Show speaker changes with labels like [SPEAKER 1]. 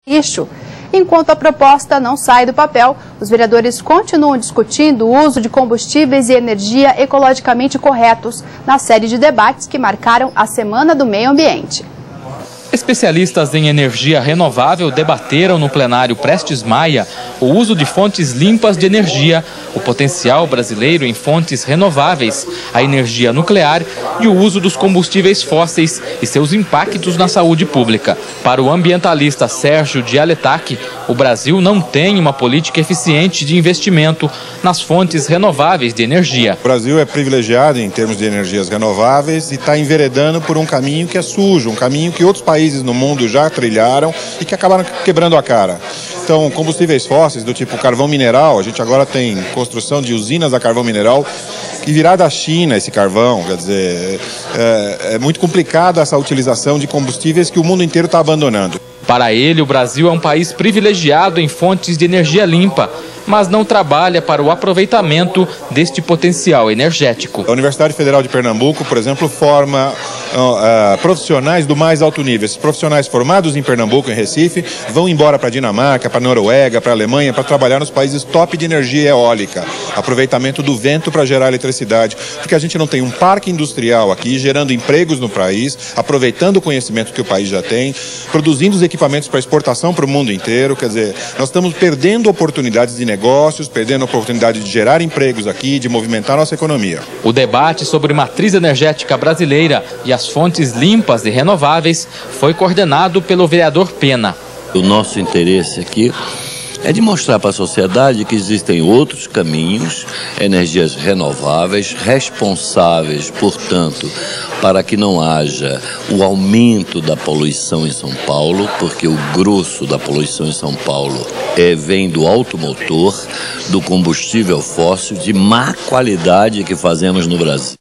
[SPEAKER 1] lixo. Enquanto a proposta não sai do papel, os vereadores continuam discutindo o uso de combustíveis e energia ecologicamente corretos na série de debates que marcaram a Semana do Meio Ambiente.
[SPEAKER 2] Especialistas em energia renovável debateram no plenário Prestes Maia o uso de fontes limpas de energia, o potencial brasileiro em fontes renováveis, a energia nuclear e o uso dos combustíveis fósseis e seus impactos na saúde pública. Para o ambientalista Sérgio de Aletac, o Brasil não tem uma política eficiente de investimento nas fontes renováveis de energia.
[SPEAKER 3] O Brasil é privilegiado em termos de energias renováveis e está enveredando por um caminho que é sujo, um caminho que outros países no mundo já trilharam e que acabaram quebrando a cara. Então, combustíveis fósseis do tipo carvão mineral, a gente agora tem construção de usinas a carvão mineral que virá da China esse carvão, quer dizer, é muito complicado essa utilização de combustíveis que o mundo inteiro está abandonando.
[SPEAKER 2] Para ele, o Brasil é um país privilegiado em fontes de energia limpa, mas não trabalha para o aproveitamento deste potencial energético.
[SPEAKER 3] A Universidade Federal de Pernambuco, por exemplo, forma profissionais do mais alto nível. Esses profissionais formados em Pernambuco, em Recife, vão embora para a Dinamarca, para a Noruega, para a Alemanha, para trabalhar nos países top de energia eólica, aproveitamento do vento para gerar eletricidade, porque a gente não tem um parque industrial aqui, gerando empregos no país, aproveitando o conhecimento que o país já tem, produzindo os equipamentos para exportação para o mundo inteiro. Quer dizer, nós estamos perdendo oportunidades de negócios, perdendo a oportunidade de gerar empregos aqui, de movimentar a nossa economia.
[SPEAKER 2] O debate sobre matriz energética brasileira e as fontes limpas e renováveis foi coordenado pelo vereador Pena.
[SPEAKER 4] O nosso interesse aqui é de mostrar para a sociedade que existem outros caminhos, energias renováveis, responsáveis, portanto, para que não haja o aumento da poluição em São Paulo, porque o grosso da poluição em São Paulo vem do automotor, do combustível fóssil de má qualidade que fazemos no Brasil.